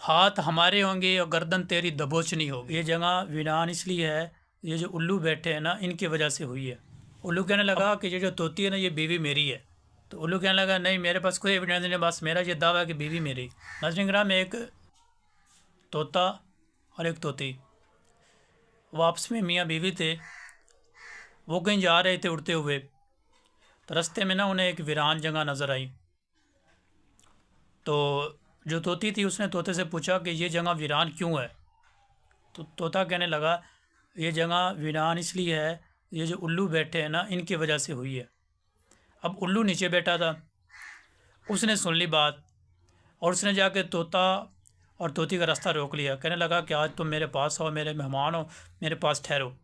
हाथ हमारे होंगे और गर्दन तेरी दबोचनी होगी। ये जगह वीरान इसलिए है, ये जो उल्लू बैठे हैं ना, इनकी वजह से हुई है। उल्लू कहने लगा कि ये जो तोती है ना, ये बीवी मेरी है। तो उल्लू कहने लगा नहीं, मेरे पास कोई एविडेंस नहीं, बस मेरा ये दावा है कि बीवी मेरी। नाज़रीन किराम, एक तोता और एक तोती, वो आपस में मियाँ बीवी थे। वो कहीं जा रहे थे उड़ते हुए, तो रास्ते में ना उन्हें एक वीरान जगह नज़र आई। तो जो तोती थी उसने तोते से पूछा कि ये जगह वीरान क्यों है। तो तोता कहने लगा ये जगह वीरान इसलिए है, ये जो उल्लू बैठे हैं ना, इनकी वजह से हुई है। अब उल्लू नीचे बैठा था, उसने सुन ली बात और उसने जाके तोता और तोती का रास्ता रोक लिया। कहने लगा कि आज तुम मेरे पास आओ, मेरे मेहमान हो, मेरे पास ठहरो।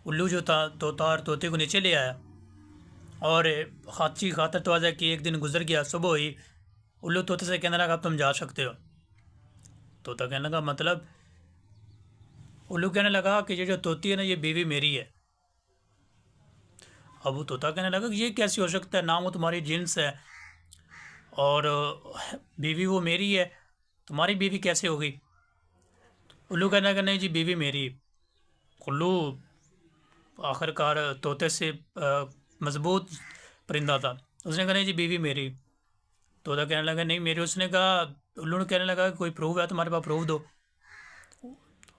उल्लू जो था तोता और तोते को नीचे ले आया और खाची खातर तवाज़ा कि एक दिन गुजर गया। सुबह हुई, उल्लू तोते से कहने लगा अब तुम जा सकते हो। तोता कहने लगा मतलब? उल्लू कहने लगा कि ये जो तोती है ना, ये बीवी मेरी है। अब वो तोता कहने लगा कि ये कैसे हो सकता है, ना वो तुम्हारी जिन्स है और बीवी वो मेरी है, तुम्हारी बीवी कैसे होगी? उल्लू कहने लगा नहीं जी, बीवी मेरी। उल्लू आखिरकार तोते से मजबूत परिंदा था, उसने कहा नहीं जी, बीवी मेरी। तोता कहने लगा नहीं मेरी। उसने कहा, उल्लू ने कहने लगा कोई प्रूफ है तुम्हारे पास, प्रूफ दो।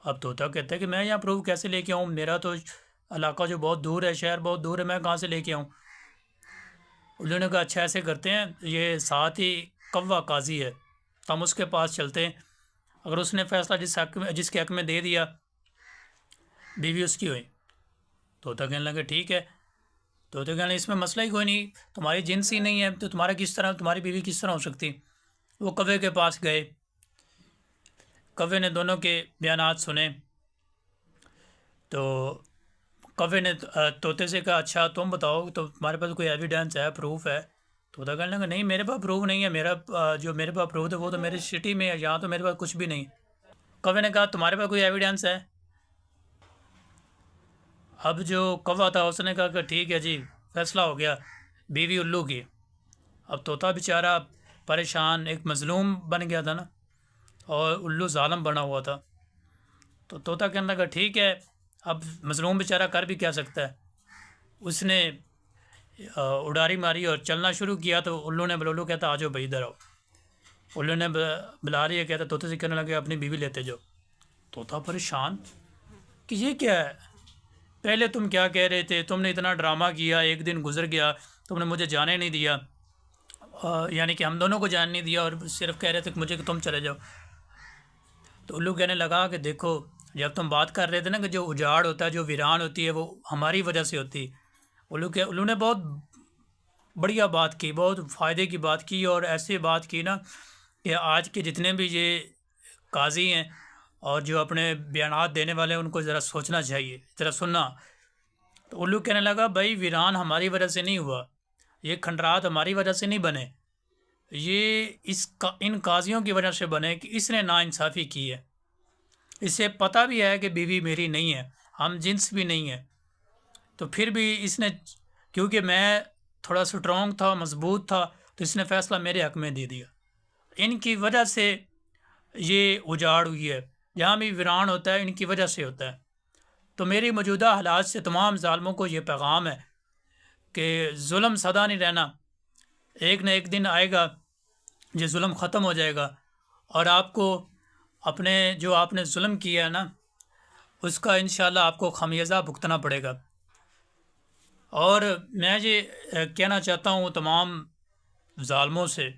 अब तोता कहता है कि मैं यहाँ प्रूफ कैसे लेके आऊँ, मेरा तो इलाका जो बहुत दूर है, शहर बहुत दूर है, मैं कहाँ से लेके आऊँ? उल्लू ने कहा अच्छा ऐसे करते हैं, ये साथ ही कौवा काजी है, तो हम उसके पास चलते हैं। अगर उसने फैसला जिसके हक में दे दिया, बीवी उसकी हुई। तोता कहने लगा ठीक है। तोता कहने लगा इसमें मसला ही कोई नहीं, तुम्हारी जिन्स ही नहीं है तो तुम्हारी बीवी किस तरह हो सकती? वो कौवे के पास गए। कौवे ने दोनों के बयानात सुने। तो कौवे ने तोते से कहा अच्छा तुम बताओ, तो तुम्हारे पास कोई एविडेंस है, प्रूफ है? तोता कहने लगा नहीं मेरे पास प्रूफ नहीं है, जो मेरे पास प्रूफ है वो तो मेरी सिटी में है, यहाँ तो मेरे पास कुछ भी नहीं। कौवे ने कहा तुम्हारे पास कोई एविडेंस है? अब जो कौवा था उसने कहा कि ठीक है जी, फैसला हो गया, बीवी उल्लू की। अब तोता बेचारा परेशान, एक मज़लूम बन गया था ना, और उल्लू ज़ालिम बना हुआ था। तो तोता कहने लगा ठीक है, अब मज़लूम बेचारा कर भी क्या सकता है। उसने उडारी मारी और चलना शुरू किया। तो उल्लू ने उल्लू कहता आ जाओ भाई इधर आओ। उल्लू ने बुला रही है, कहता तोते से कहने लगे अपनी बीवी लेते जाओ। तोता परेशान कि ये क्या है, पहले तुम क्या कह रहे थे, तुमने इतना ड्रामा किया, एक दिन गुजर गया, तुमने मुझे जाने नहीं दिया, यानी कि हम दोनों को जाने नहीं दिया, और सिर्फ कह रहे थे कि मुझे कि तुम चले जाओ। तो उल्लू कहने लगा कि देखो, जब तुम बात कर रहे थे ना कि जो उजाड़ होता है, जो वीरान होती है, वो हमारी वजह से होती। उल्लू ने बहुत बढ़िया बात की, बहुत फ़ायदे की बात की, और ऐसी बात की ना कि आज के जितने भी ये काजी हैं और जो अपने बयानात देने वाले हैं, उनको ज़रा सोचना चाहिए, ज़रा सुनना। तो उल्लू कहने लगा भाई वीरान हमारी वजह से नहीं हुआ, ये खंडरात हमारी वजह से नहीं बने, ये इन काजियों की वजह से बने कि इसने नाइंसाफ़ी की है। इसे पता भी है कि बीवी मेरी नहीं है, हम जिन्स भी नहीं है, तो फिर भी इसने, क्योंकि मैं थोड़ा स्ट्रॉन्ग था, मजबूत था, तो इसने फ़ैसला मेरे हक में दे दिया। इनकी वजह से ये उजाड़ हुई है, जहाँ भी वीरान होता है इनकी वजह से होता है। तो मेरी मौजूदा हालात से तमाम ज़ालिमों को ये पैगाम है कि जुल्म सदा नहीं रहना, एक न एक दिन आएगा ये जुल्म ख़त्म हो जाएगा, और आपको अपने जो आपने जुल्म किया है ना, उसका इंशाल्लाह आपको खमियाजा भुगतना पड़ेगा। और मैं ये कहना चाहता हूँ तमाम ज़ालिमों से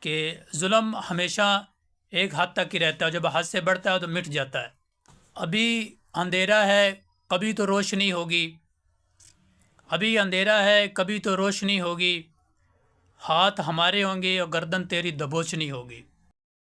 कि जुल्म हमेशा एक हद तक ही रहता है, जब हद से बढ़ता है तो मिट जाता है। अभी अंधेरा है, कभी तो रोशनी होगी, अभी अंधेरा है, कभी तो रोशनी होगी, हाथ हमारे होंगे और गर्दन तेरी दबोचनी होगी।